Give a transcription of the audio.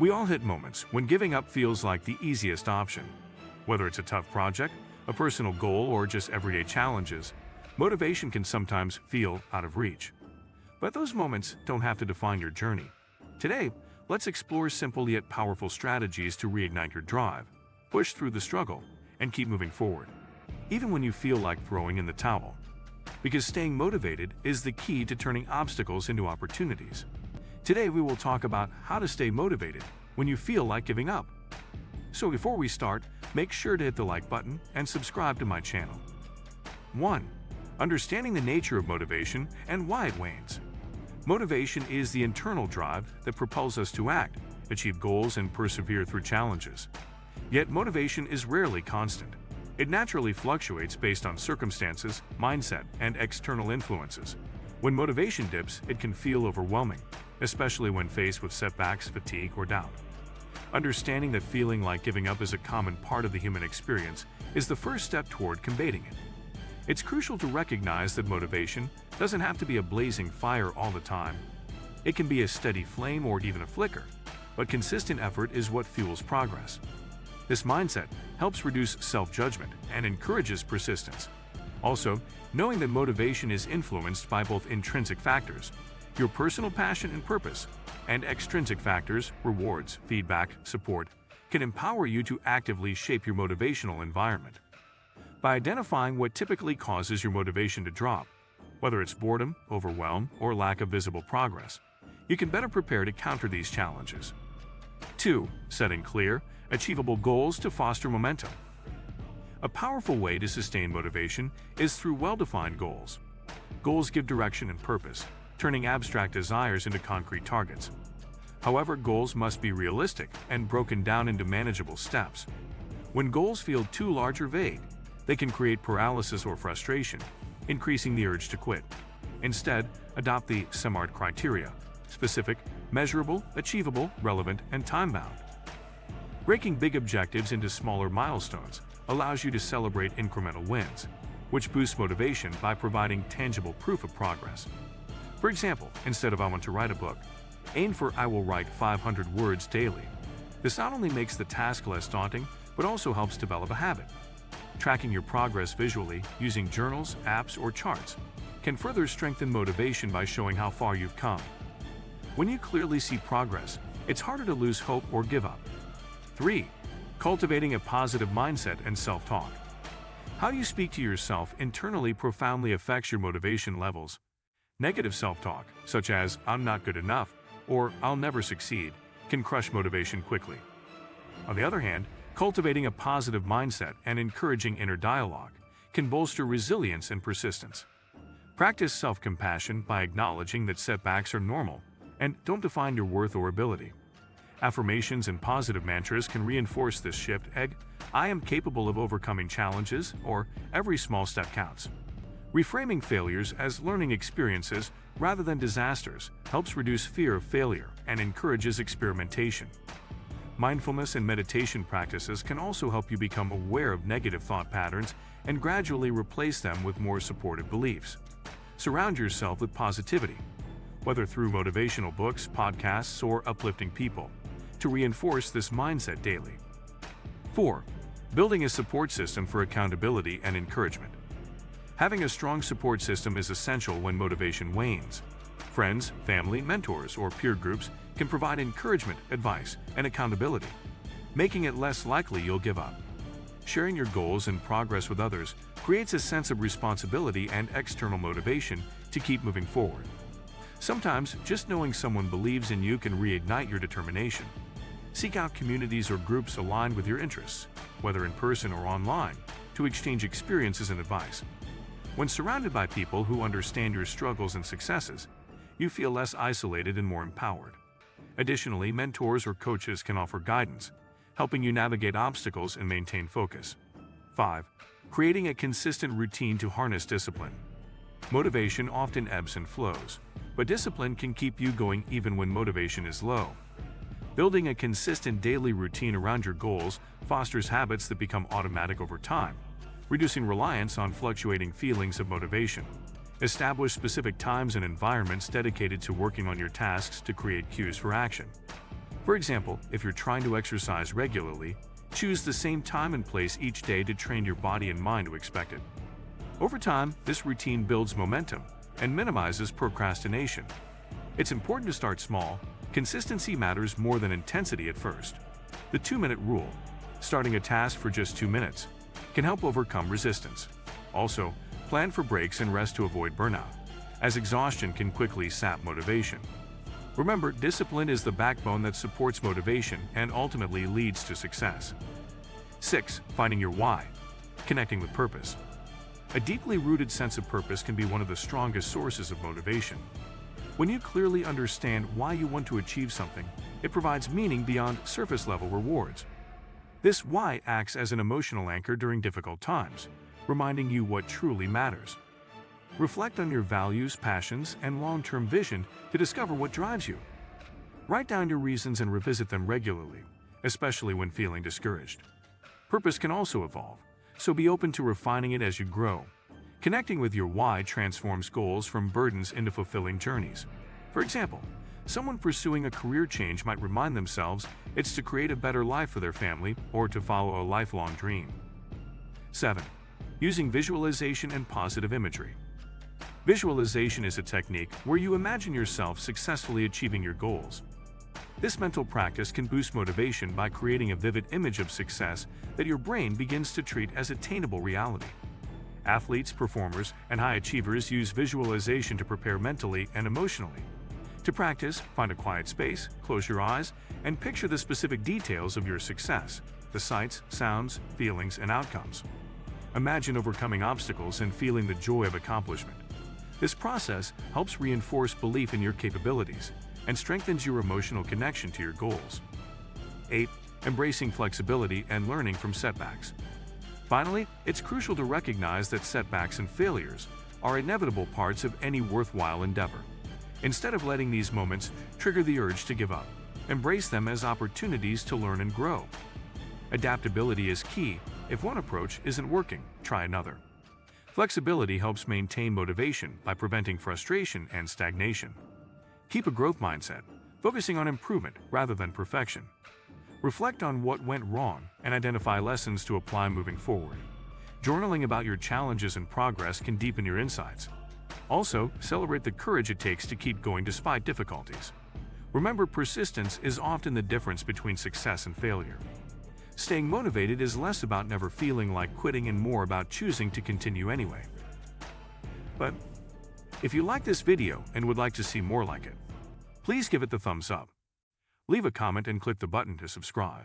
We all hit moments when giving up feels like the easiest option. Whether it's a tough project, a personal goal, or just everyday challenges, motivation can sometimes feel out of reach. But those moments don't have to define your journey. Today, let's explore simple yet powerful strategies to reignite your drive, push through the struggle, and keep moving forward, even when you feel like throwing in the towel. Because staying motivated is the key to turning obstacles into opportunities. Today we will talk about how to stay motivated when you feel like giving up. So before we start, make sure to hit the like button and subscribe to my channel. 1. Understanding the nature of motivation and why it wanes. Motivation is the internal drive that propels us to act, achieve goals, and persevere through challenges. Yet motivation is rarely constant. It naturally fluctuates based on circumstances, mindset, and external influences. When motivation dips, it can feel overwhelming, especially when faced with setbacks, fatigue, or doubt. Understanding that feeling like giving up is a common part of the human experience is the first step toward combating it. It's crucial to recognize that motivation doesn't have to be a blazing fire all the time. It can be a steady flame or even a flicker, but consistent effort is what fuels progress. This mindset helps reduce self-judgment and encourages persistence. Also, knowing that motivation is influenced by both intrinsic factors, your personal passion and purpose, and extrinsic factors, rewards, feedback, support, can empower you to actively shape your motivational environment. By identifying what typically causes your motivation to drop, whether it's boredom, overwhelm, or lack of visible progress, you can better prepare to counter these challenges. 2. Setting clear, achievable goals to foster momentum. A powerful way to sustain motivation is through well-defined goals. Goals give direction and purpose, turning abstract desires into concrete targets. However, goals must be realistic and broken down into manageable steps. When goals feel too large or vague, they can create paralysis or frustration, increasing the urge to quit. Instead, adopt the SMART criteria: specific, measurable, achievable, relevant, and time-bound. Breaking big objectives into smaller milestones allows you to celebrate incremental wins, which boosts motivation by providing tangible proof of progress. For example, instead of "I want to write a book," aim for "I will write 500 words daily." This not only makes the task less daunting, but also helps develop a habit. Tracking your progress visually using journals, apps, or charts can further strengthen motivation by showing how far you've come. When you clearly see progress, it's harder to lose hope or give up. 3. Cultivating a positive mindset and self-talk. How you speak to yourself internally profoundly affects your motivation levels. Negative self-talk, such as "I'm not good enough" or "I'll never succeed," can crush motivation quickly. On the other hand, cultivating a positive mindset and encouraging inner dialogue can bolster resilience and persistence. Practice self-compassion by acknowledging that setbacks are normal and don't define your worth or ability. Affirmations and positive mantras can reinforce this shift: "I am capable of overcoming challenges," or "every small step counts." Reframing failures as learning experiences rather than disasters helps reduce fear of failure and encourages experimentation. Mindfulness and meditation practices can also help you become aware of negative thought patterns and gradually replace them with more supportive beliefs. Surround yourself with positivity, whether through motivational books, podcasts, or uplifting people, to reinforce this mindset daily. 4. Building a support system for accountability and encouragement. Having a strong support system is essential when motivation wanes. Friends, family, mentors, or peer groups can provide encouragement, advice, and accountability, making it less likely you'll give up. Sharing your goals and progress with others creates a sense of responsibility and external motivation to keep moving forward. Sometimes, just knowing someone believes in you can reignite your determination. Seek out communities or groups aligned with your interests, whether in person or online, to exchange experiences and advice. When surrounded by people who understand your struggles and successes, you feel less isolated and more empowered. Additionally, mentors or coaches can offer guidance, helping you navigate obstacles and maintain focus. 5. Creating a consistent routine to harness discipline. Motivation often ebbs and flows, but discipline can keep you going even when motivation is low. Building a consistent daily routine around your goals fosters habits that become automatic over time, reducing reliance on fluctuating feelings of motivation. Establish specific times and environments dedicated to working on your tasks to create cues for action. For example, if you're trying to exercise regularly, choose the same time and place each day to train your body and mind to expect it. Over time, this routine builds momentum and minimizes procrastination. It's important to start small. Consistency matters more than intensity at first. The 2-minute rule, starting a task for just 2 minutes, can help overcome resistance. Also, plan for breaks and rest to avoid burnout, as exhaustion can quickly sap motivation. Remember, discipline is the backbone that supports motivation and ultimately leads to success. 6. Finding your why. Connecting with purpose. A deeply rooted sense of purpose can be one of the strongest sources of motivation. When you clearly understand why you want to achieve something, it provides meaning beyond surface-level rewards. This why acts as an emotional anchor during difficult times, reminding you what truly matters. Reflect on your values, passions, and long-term vision to discover what drives you. Write down your reasons and revisit them regularly, especially when feeling discouraged. Purpose can also evolve, so be open to refining it as you grow. Connecting with your why transforms goals from burdens into fulfilling journeys. For example, someone pursuing a career change might remind themselves it's to create a better life for their family or to follow a lifelong dream. 7. Using visualization and positive imagery. Visualization is a technique where you imagine yourself successfully achieving your goals. This mental practice can boost motivation by creating a vivid image of success that your brain begins to treat as attainable reality. Athletes, performers, and high achievers use visualization to prepare mentally and emotionally. To practice, find a quiet space, close your eyes, and picture the specific details of your success, the sights, sounds, feelings, and outcomes. Imagine overcoming obstacles and feeling the joy of accomplishment. This process helps reinforce belief in your capabilities and strengthens your emotional connection to your goals. 8. Embracing flexibility and learning from setbacks. Finally, it's crucial to recognize that setbacks and failures are inevitable parts of any worthwhile endeavor. Instead of letting these moments trigger the urge to give up, embrace them as opportunities to learn and grow. Adaptability is key. If one approach isn't working, try another. Flexibility helps maintain motivation by preventing frustration and stagnation. Keep a growth mindset, focusing on improvement rather than perfection. Reflect on what went wrong and identify lessons to apply moving forward. Journaling about your challenges and progress can deepen your insights. Also, celebrate the courage it takes to keep going despite difficulties. Remember, persistence is often the difference between success and failure. Staying motivated is less about never feeling like quitting and more about choosing to continue anyway. But if you like this video and would like to see more like it, please give it the thumbs up. Leave a comment and click the button to subscribe.